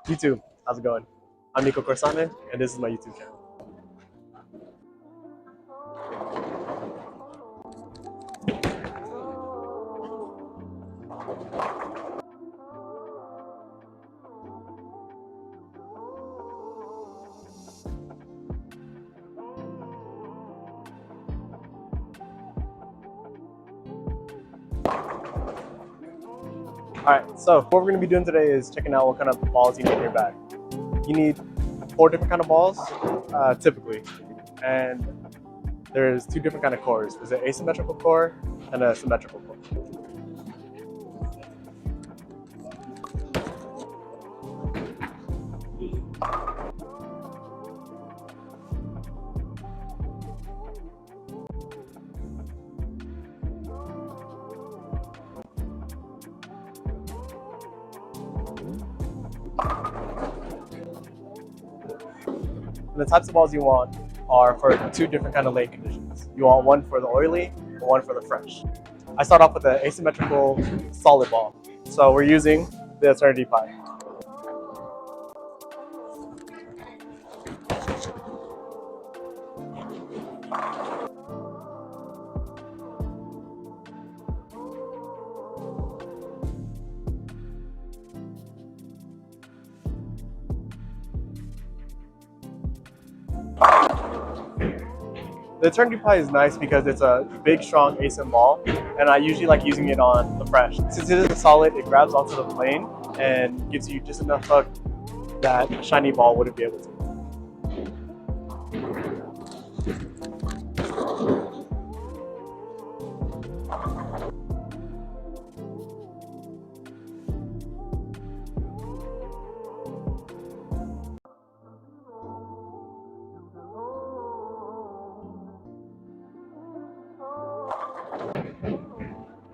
YouTube, how's it going? I'm Nico Corsane, and this is my YouTube channel. Alright, so what we're going to be doing today is checking out what kind of balls you need in your bag. You need 4 different kind of balls, typically, and there's 2 different kind of cores. There's an asymmetrical core and a symmetrical core. And the types of balls you want are for 2 different kind of lane conditions. You want one for the oily and one for the fresh. I start off with an asymmetrical solid ball. So we're using the Eternity Pi. The Eternity Pi is nice because it's a big, strong asym ball, and I usually like using it on the fresh. Since it is a solid, it grabs onto the plane and gives you just enough hook that a shiny ball wouldn't be able to.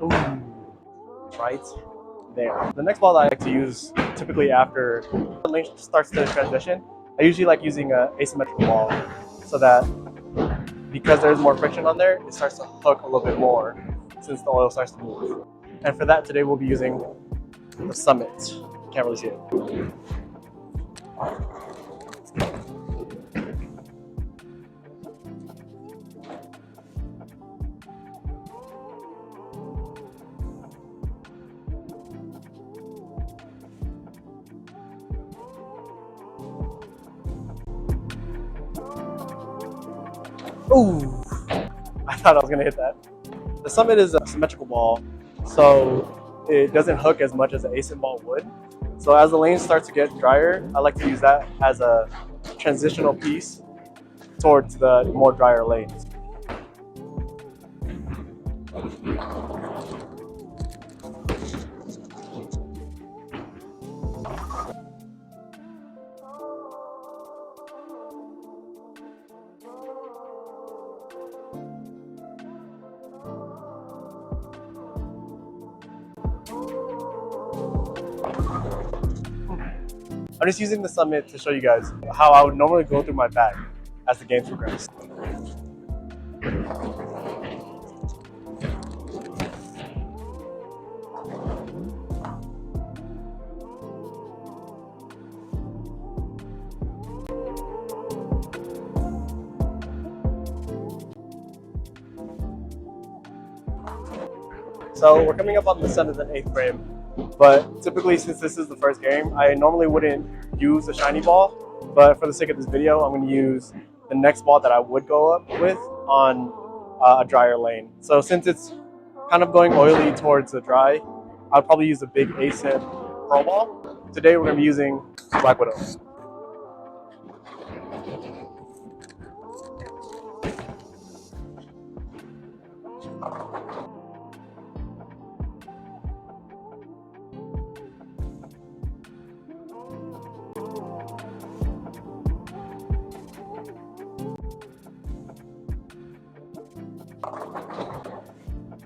Ooh, right there. The next ball that I like to use typically after the lane starts to transition, I usually like using an asymmetrical ball so that because there's more friction on there, it starts to hook a little bit more since the oil starts to move. And for that, today we'll be using the Summit. Can't really see it. Ooh, I thought I was gonna hit that. The Summit is a symmetrical ball, so it doesn't hook as much as an asym ball would. So as the lanes start to get drier, I like to use that as a transitional piece towards the more drier lanes. I'm just using the Summit to show you guys how I would normally go through my bag as the games progress. So we're coming up on the 7th and 8th frame, but typically since this is the first game, I normally wouldn't use a shiny ball, but for the sake of this video, I'm going to use the next ball that I would go up with on a drier lane. So since it's kind of going oily towards the dry, I'll probably use a big asym Pearl ball. Today we're going to be using Black Widow.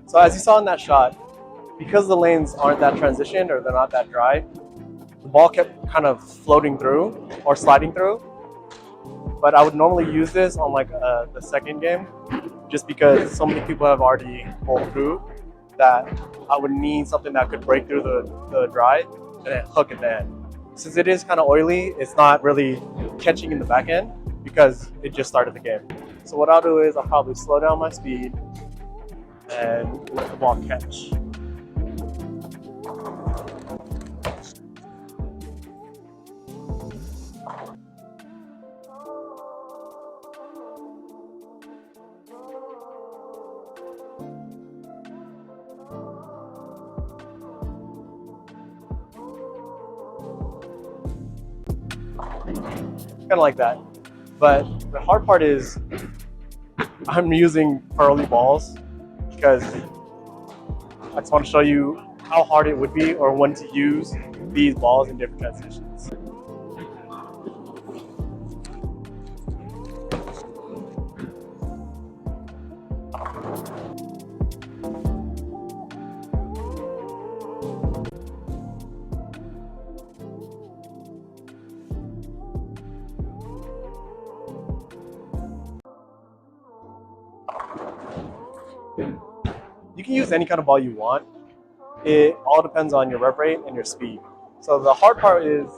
So as you saw in that shot, because the lanes aren't that transitioned or they're not that dry, the ball kept kind of floating through or sliding through. But I would normally use this on like the second game, just because so many people have already pulled through that I would need something that could break through the dry and then hook at the end. since it is kind of oily, it's not really catching in the back end because it just started the game. So what I'll do is I'll probably slow down my speed and let the ball catch. Kind of like that. But the hard part is I'm using pearly balls because I just want to show you how hard it would be or when to use these balls in different transitions. You can use any kind of ball you want. It all depends on your rep rate and your speed. So the hard part is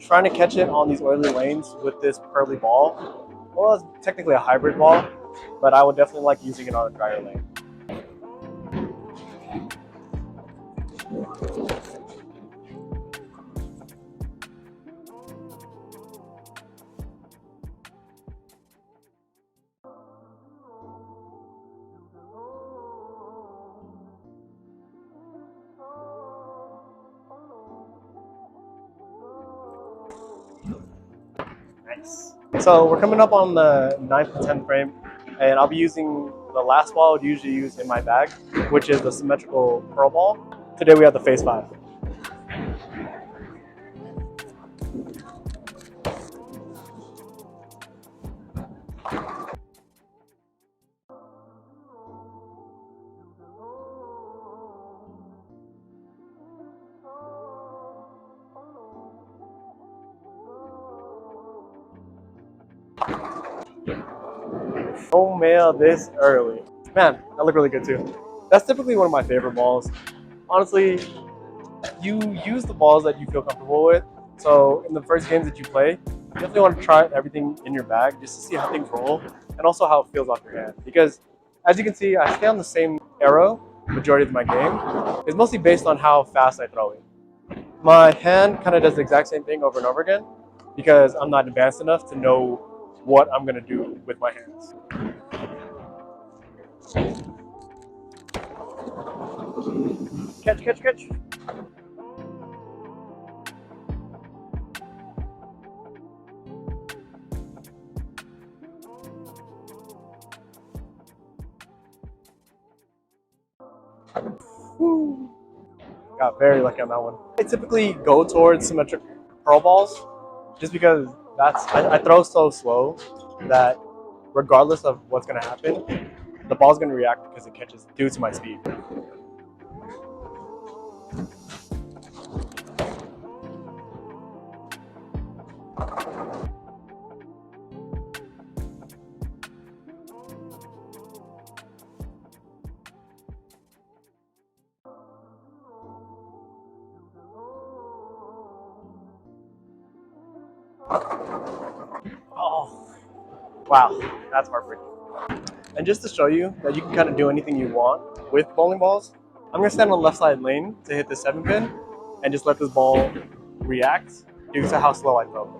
trying to catch it on these oily lanes with this pearly ball. Well, it's technically a hybrid ball, but I would definitely like using it on a drier lane. Nice. So we're coming up on the 9th and 10th frame, and I'll be using the last ball I would usually use in my bag, which is the symmetrical pearl ball. Today we have the Phase 5. Oh man, this early. Man, that looked really good too. That's typically one of my favorite balls. Honestly, you use the balls that you feel comfortable with. So in the first games that you play, you definitely want to try everything in your bag just to see how things roll and also how it feels off your hand. Because as you can see, I stay on the same arrow majority of my game. It's mostly based on how fast I throw it. My hand kind of does the exact same thing over and over again because I'm not advanced enough to know what I'm going to do with my hands. Catch, catch, catch. Woo. Got very lucky on that one. I typically go towards symmetric pearl balls just because I throw so slow that regardless of what's going to happen, the ball's going to react because it catches due to my speed. Oh, wow, that's heartbreaking. And just to show you that you can kind of do anything you want with bowling balls, I'm going to stand on the left side lane to hit the 7-pin and just let this ball react due to how slow I throw.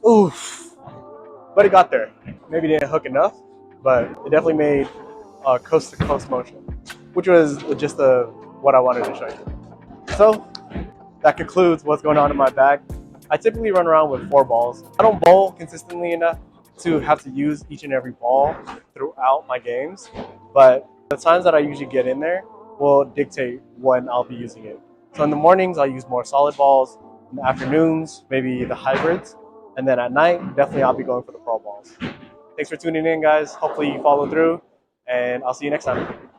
Oof, but it got there. Maybe didn't hook enough, but it definitely made a coast-to-coast motion, which was just what I wanted to show you. So that concludes what's going on in my bag. I typically run around with 4 balls. I don't bowl consistently enough to have to use each and every ball throughout my games, but the times that I usually get in there will dictate when I'll be using it. So in the mornings, I'll use more solid balls. In the afternoons, maybe the hybrids. And then at night, definitely I'll be going for the pearl balls. Thanks for tuning in, guys. Hopefully you follow through. and I'll see you next time.